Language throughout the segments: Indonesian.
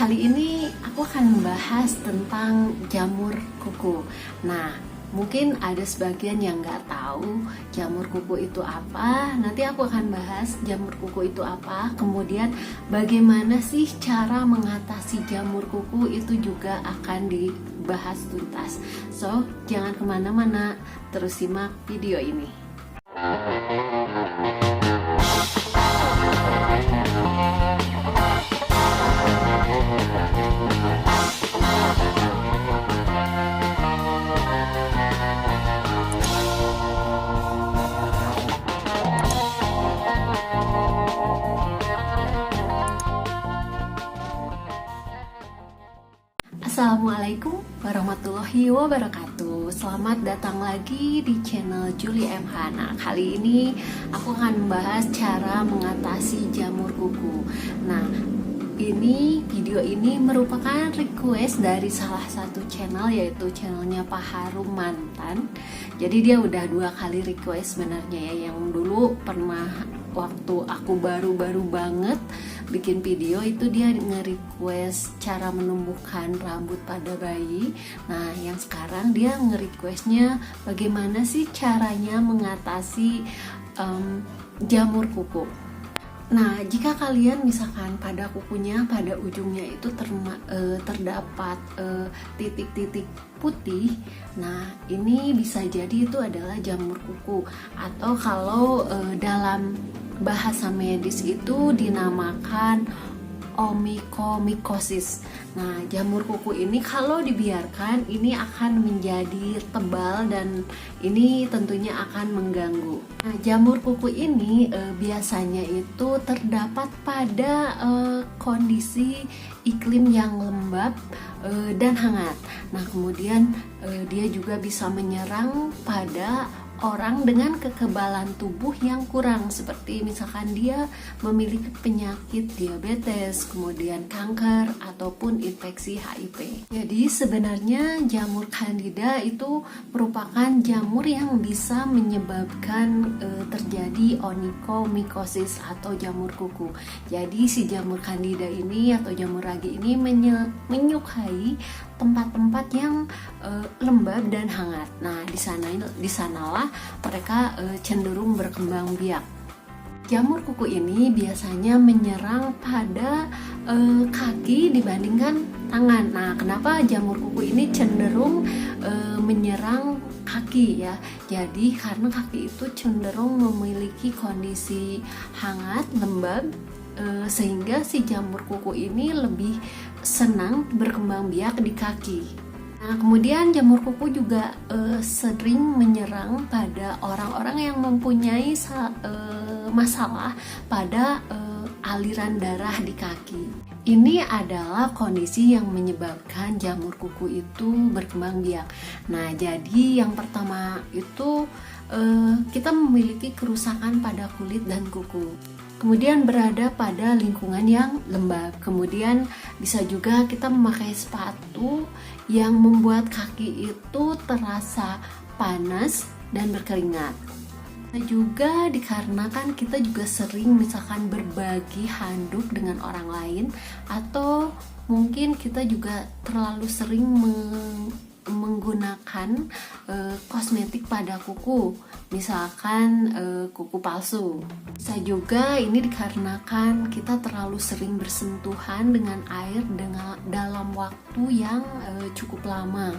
Kali ini aku akan membahas tentang jamur kuku. Nah, mungkin ada sebagian yang nggak tahu jamur kuku itu apa. Nanti aku akan bahas jamur kuku itu apa. Kemudian bagaimana sih cara mengatasi jamur kuku itu juga akan dibahas tuntas. So, jangan kemana-mana, terus simak video ini. Assalamualaikum warahmatullahi wabarakatuh. Selamat datang lagi di channel Julie M. Hana. Kali ini aku akan membahas cara mengatasi jamur kuku. Nah, video ini merupakan request dari salah satu channel, yaitu channelnya Pak Harum Mantan. Jadi dia udah 2 kali request sebenarnya ya. Yang dulu pernah waktu aku baru-baru banget bikin video itu dia nge-request cara menumbuhkan rambut pada bayi. Nah, yang sekarang dia nge-requestnya bagaimana sih caranya mengatasi jamur kuku. Nah, jika kalian misalkan pada kukunya, pada ujungnya itu terdapat titik-titik putih, nah ini bisa jadi itu adalah jamur kuku, atau kalau dalam bahasa medis itu dinamakan onychomycosis. Nah, jamur kuku ini kalau dibiarkan ini akan menjadi tebal dan ini tentunya akan mengganggu. Nah, jamur kuku ini biasanya itu terdapat pada kondisi iklim yang lembab dan hangat. Nah, kemudian dia juga bisa menyerang pada orang dengan kekebalan tubuh yang kurang, seperti misalkan dia memiliki penyakit diabetes, kemudian kanker, ataupun infeksi HIV. Jadi sebenarnya jamur Candida itu merupakan jamur yang bisa menyebabkan terjadi onychomycosis atau jamur kuku. Jadi si jamur Candida ini atau jamur ragi ini menyukai tempat-tempat yang lembab dan hangat. Nah, di sanalah mereka cenderung berkembang biak. Jamur kuku ini biasanya menyerang pada kaki dibandingkan tangan. Nah, kenapa jamur kuku ini cenderung menyerang kaki ya? Jadi karena kaki itu cenderung memiliki kondisi hangat, lembab, sehingga si jamur kuku ini lebih senang berkembang biak di kaki. Nah, kemudian jamur kuku juga sering menyerang pada orang-orang yang mempunyai masalah pada aliran darah di kaki. Ini adalah kondisi yang menyebabkan jamur kuku itu berkembang biak. Nah, jadi yang pertama itu kita memiliki kerusakan pada kulit dan kuku. Kemudian berada pada lingkungan yang lembab. Kemudian bisa juga kita memakai sepatu yang membuat kaki itu terasa panas dan berkeringat. Nah, juga dikarenakan kita juga sering misalkan berbagi handuk dengan orang lain, atau mungkin kita juga terlalu sering menggunakan kosmetik pada kuku, misalkan kuku palsu. Bisa juga ini dikarenakan kita terlalu sering bersentuhan dengan air dalam waktu yang cukup lama.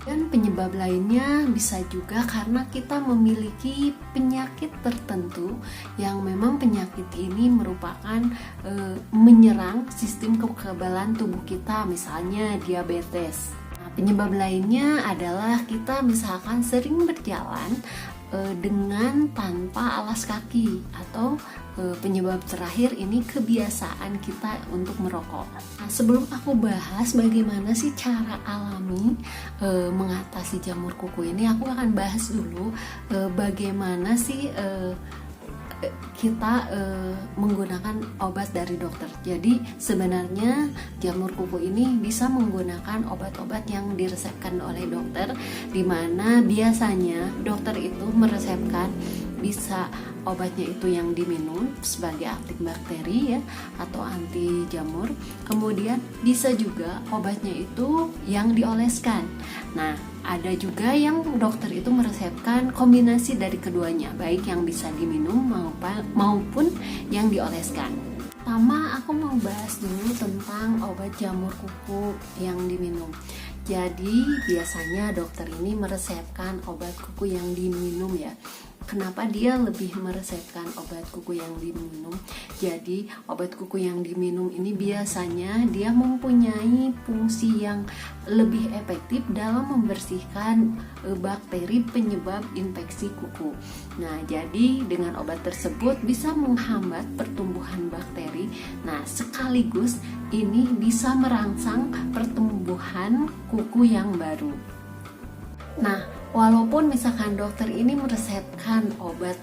Dan penyebab lainnya bisa juga karena kita memiliki penyakit tertentu yang memang penyakit ini merupakan menyerang sistem kekebalan tubuh kita, misalnya diabetes. Penyebab lainnya adalah kita misalkan sering berjalan dengan tanpa alas kaki, atau penyebab terakhir ini kebiasaan kita untuk merokok. Nah, sebelum aku bahas bagaimana sih cara alami mengatasi jamur kuku ini, aku akan bahas dulu bagaimana sih kita menggunakan obat dari dokter. Jadi sebenarnya jamur kuku ini bisa menggunakan obat-obat yang diresepkan oleh dokter, di mana biasanya dokter itu meresepkan bisa obatnya itu yang diminum sebagai antibakteri ya atau anti jamur. Kemudian bisa juga obatnya itu yang dioleskan. Nah, ada juga yang dokter itu meresepkan kombinasi dari keduanya, baik yang bisa diminum maupun yang dioleskan. Pertama, aku mau bahas dulu tentang obat jamur kuku yang diminum. Jadi biasanya dokter ini meresepkan obat kuku yang diminum ya. Kenapa dia lebih meresepkan obat kuku yang diminum? Jadi obat kuku yang diminum ini biasanya dia mempunyai fungsi yang lebih efektif dalam membersihkan bakteri penyebab infeksi kuku. Nah, jadi dengan obat tersebut bisa menghambat pertumbuhan bakteri. Nah, sekaligus ini bisa merangsang pertumbuhan kuku yang baru. Nah, walaupun misalkan dokter ini meresepkan obat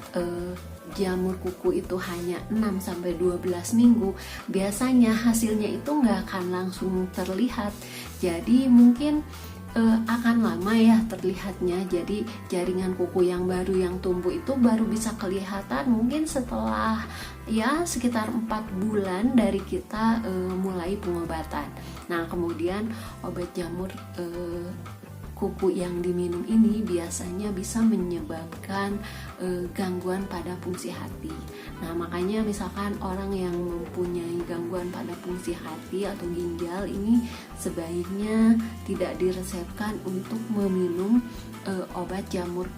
jamur kuku itu hanya 6-12 minggu, biasanya hasilnya itu nggak akan langsung terlihat. Jadi mungkin akan lama ya terlihatnya. Jadi jaringan kuku yang baru yang tumbuh itu baru bisa kelihatan mungkin setelah ya sekitar 4 bulan dari kita mulai pengobatan. Nah, kemudian obat jamur kuku yang diminum ini biasanya bisa menyebabkan gangguan pada fungsi hati. Nah, makanya misalkan orang yang mempunyai gangguan pada fungsi hati atau ginjal ini sebaiknya tidak diresepkan untuk meminum obat jamur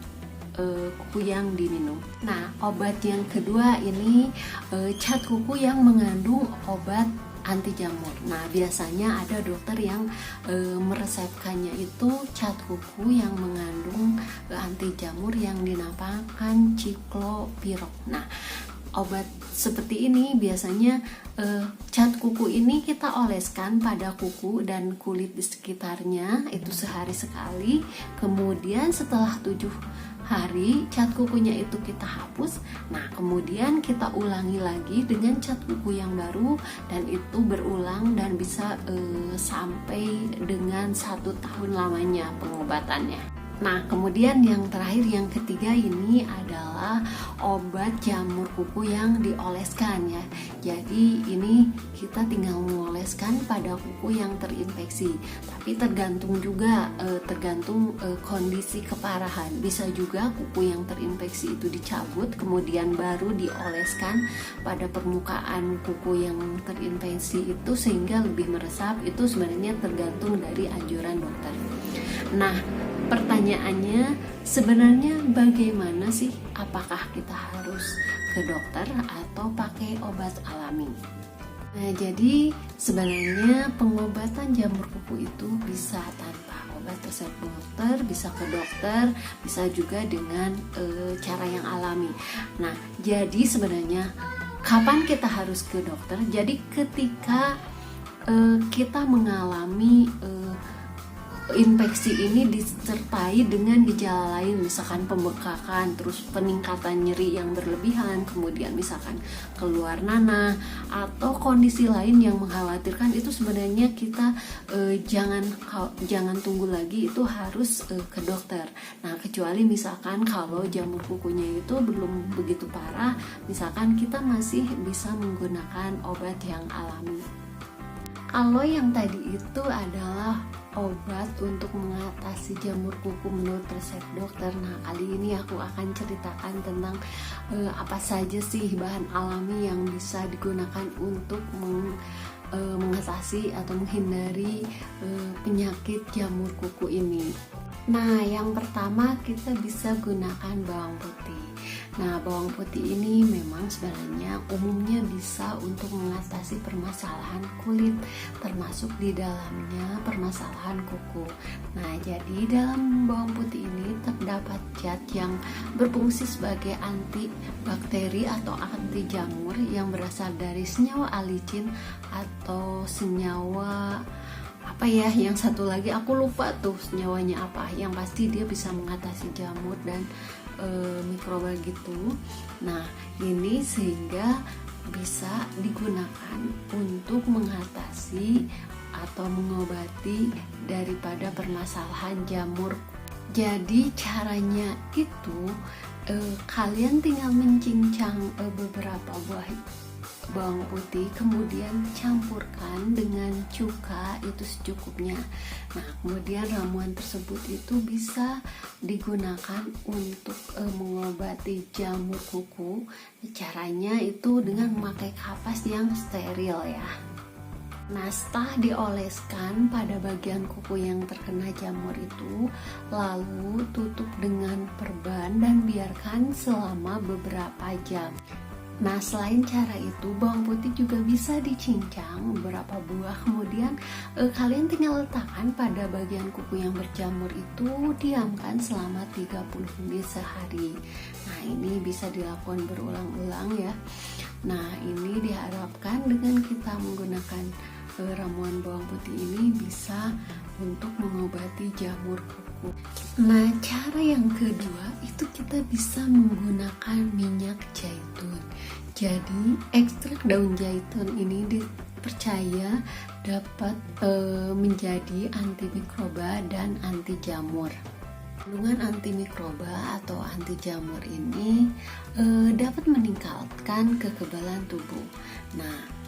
kuku yang diminum. Nah, obat yang kedua ini cat kuku yang mengandung obat anti jamur. Nah, biasanya ada dokter yang meresepkannya itu cat kuku yang mengandung anti jamur yang dinamakan ciklopirok. Nah, obat seperti ini biasanya cat kuku ini kita oleskan pada kuku dan kulit di sekitarnya itu sehari sekali. Kemudian setelah 7 hari cat kukunya itu kita hapus. Nah, kemudian kita ulangi lagi dengan cat kuku yang baru dan itu berulang dan bisa sampai dengan 1 tahun lamanya pengobatannya. Nah, kemudian yang terakhir, yang ketiga ini adalah obat jamur kuku yang dioleskan ya. Jadi ini kita tinggal mengoleskan pada kuku yang terinfeksi. Tapi tergantung juga kondisi keparahan. Bisa juga kuku yang terinfeksi itu dicabut kemudian baru dioleskan pada permukaan kuku yang terinfeksi itu sehingga lebih meresap. Itu sebenarnya tergantung dari anjuran dokter. Nah, pertanyaannya sebenarnya bagaimana sih? Apakah kita harus ke dokter atau pakai obat alami? Nah, jadi sebenarnya pengobatan jamur kuku itu bisa tanpa obat resep dokter, bisa ke dokter, bisa juga dengan cara yang alami. Nah, jadi sebenarnya kapan kita harus ke dokter? Jadi ketika kita mengalami infeksi ini disertai dengan gejala lain, misalkan pembekakan, terus peningkatan nyeri yang berlebihan, kemudian misalkan keluar nanah atau kondisi lain yang mengkhawatirkan, itu sebenarnya kita jangan tunggu lagi, itu harus ke dokter. Nah, kecuali misalkan kalau jamur kukunya itu belum begitu parah, misalkan kita masih bisa menggunakan obat yang alami. Kalau yang tadi itu adalah obat untuk mengatasi jamur kuku menurut resep dokter. Nah, kali ini aku akan ceritakan tentang apa saja sih bahan alami yang bisa digunakan untuk mengatasi atau menghindari penyakit jamur kuku ini. Nah, yang pertama kita bisa gunakan bawang putih. Nah, bawang putih ini memang sebenarnya umumnya bisa untuk mengatasi permasalahan kulit, termasuk di dalamnya permasalahan kuku. Nah, jadi dalam bawang putih ini terdapat zat yang berfungsi sebagai antibakteri atau anti jamur yang berasal dari senyawa alicin atau senyawa apa ya, yang satu lagi aku lupa tuh senyawanya apa. Yang pasti dia bisa mengatasi jamur dan mikroba gitu. Nah, ini sehingga bisa digunakan untuk mengatasi atau mengobati daripada permasalahan jamur. Jadi caranya itu kalian tinggal mencincang beberapa buah bawang putih, kemudian campurkan dengan cuka itu secukupnya. Nah, kemudian ramuan tersebut itu bisa digunakan untuk mengobati jamur kuku. Caranya itu dengan memakai kapas yang steril ya. Nah, setelah dioleskan pada bagian kuku yang terkena jamur itu, lalu tutup dengan perban dan biarkan selama beberapa jam. Nah, selain cara itu, bawang putih juga bisa dicincang beberapa buah, kemudian kalian tinggal letakkan pada bagian kuku yang berjamur itu, diamkan selama 30 menit sehari. Nah, ini bisa dilakukan berulang-ulang ya. Nah, ini diharapkan dengan kita menggunakan ramuan bawang putih ini bisa untuk mengobati jamur kuku. Nah, cara yang kedua itu kita bisa menggunakan minyak zaitun. Jadi, ekstrak daun zaitun ini dipercaya dapat menjadi antimikroba dan anti jamur. Kandungan antimikroba atau anti jamur ini dapat meningkatkan kekebalan tubuh. Nah,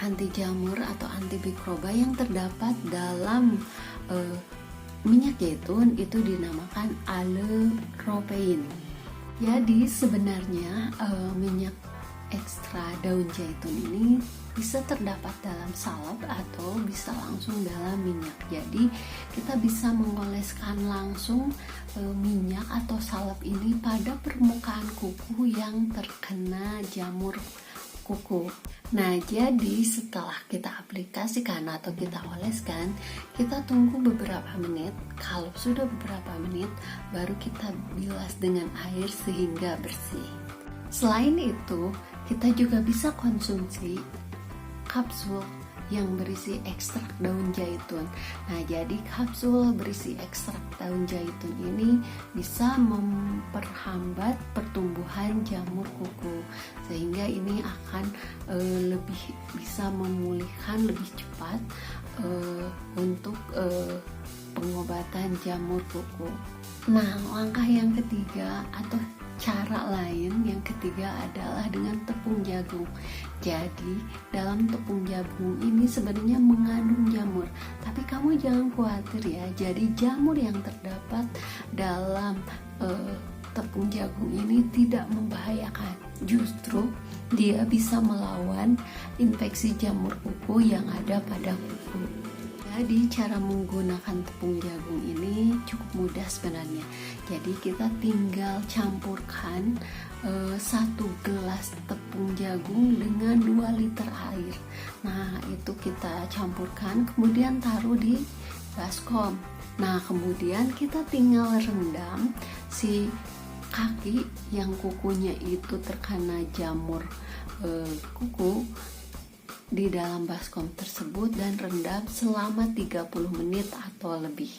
anti jamur atau antimikroba yang terdapat dalam minyak zaitun itu dinamakan aleropein. Jadi sebenarnya minyak ekstra daun zaitun ini bisa terdapat dalam salep atau bisa langsung dalam minyak. Jadi kita bisa mengoleskan langsung minyak atau salep ini pada permukaan kuku yang terkena jamur kuku. Nah, jadi setelah kita aplikasikan atau kita oleskan, kita tunggu beberapa menit. Kalau sudah beberapa menit, baru kita bilas dengan air sehingga bersih. Selain itu, kita juga bisa konsumsi kapsul yang berisi ekstrak daun zaitun. Nah, jadi kapsul berisi ekstrak daun zaitun ini bisa memperhambat pertumbuhan jamur kuku, sehingga ini akan lebih bisa memulihkan lebih cepat untuk pengobatan jamur kuku. Nah, langkah yang ketiga atau cara lain yang ketiga adalah dengan tepung jagung. Jadi dalam tepung jagung ini sebenarnya mengandung jamur, tapi kamu jangan khawatir ya. Jadi jamur yang terdapat dalam tepung jagung ini tidak membahayakan. Justru dia bisa melawan infeksi jamur kuku yang ada pada kuku. Jadi cara menggunakan tepung jagung ini cukup mudah sebenarnya. Jadi kita tinggal campurkan 1 gelas tepung jagung dengan 2 liter air. Nah, itu kita campurkan, kemudian taruh di baskom. Nah, kemudian kita tinggal rendam si kaki yang kukunya itu terkena jamur kuku di dalam baskom tersebut dan rendam selama 30 menit atau lebih.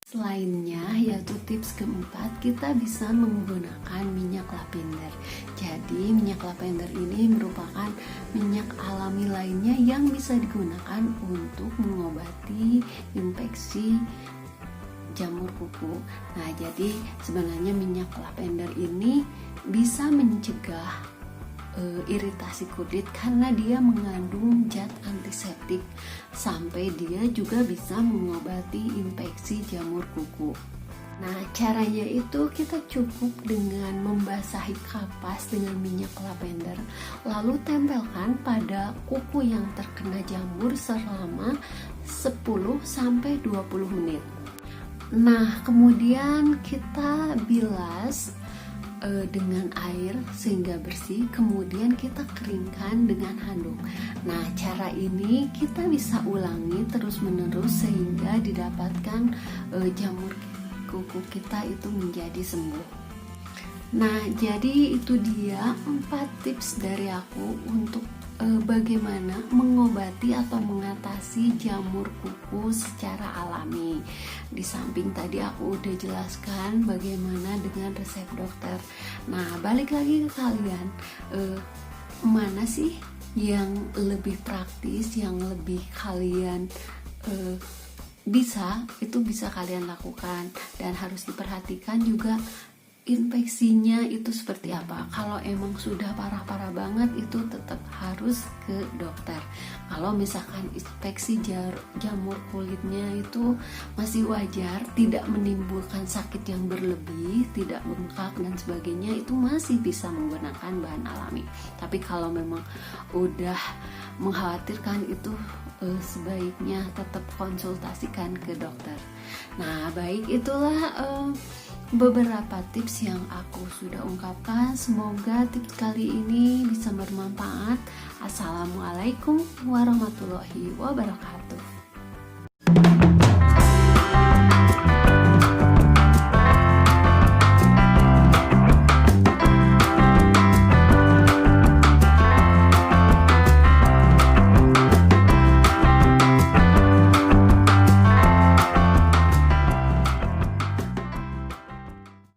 Selainnya, yaitu tips keempat, kita bisa menggunakan minyak lavender. Jadi minyak lavender ini merupakan minyak alami lainnya yang bisa digunakan untuk mengobati infeksi jamur kuku. Nah, jadi sebenarnya minyak lavender ini bisa mencegah iritasi kulit karena dia mengandung zat antiseptik, sampai dia juga bisa mengobati infeksi jamur kuku. Nah, caranya itu kita cukup dengan membasahi kapas dengan minyak lavender, lalu tempelkan pada kuku yang terkena jamur selama 10-20 menit. Nah, kemudian kita bilas dengan air sehingga bersih, kemudian kita keringkan dengan handuk. Nah, cara ini kita bisa ulangi terus-menerus sehingga didapatkan jamur kuku kita itu menjadi sembuh. Nah, jadi itu dia 4 tips dari aku untuk bagaimana mengobati atau mengatasi jamur kuku secara alami. Di samping tadi aku udah jelaskan bagaimana dengan resep dokter. Nah, balik lagi ke kalian, mana sih yang lebih praktis, yang lebih kalian bisa kalian lakukan, dan harus diperhatikan juga infeksinya itu seperti apa. Kalau emang sudah parah-parah banget itu tetap harus ke dokter. Kalau misalkan infeksi jamur kulitnya itu masih wajar, tidak menimbulkan sakit yang berlebih, tidak bengkak dan sebagainya, itu masih bisa menggunakan bahan alami. Tapi kalau memang udah mengkhawatirkan itu sebaiknya tetap konsultasikan ke dokter. Nah, baik, itulah beberapa tips yang aku sudah ungkapkan. Semoga tips kali ini bisa bermanfaat. Assalamualaikum warahmatullahi wabarakatuh.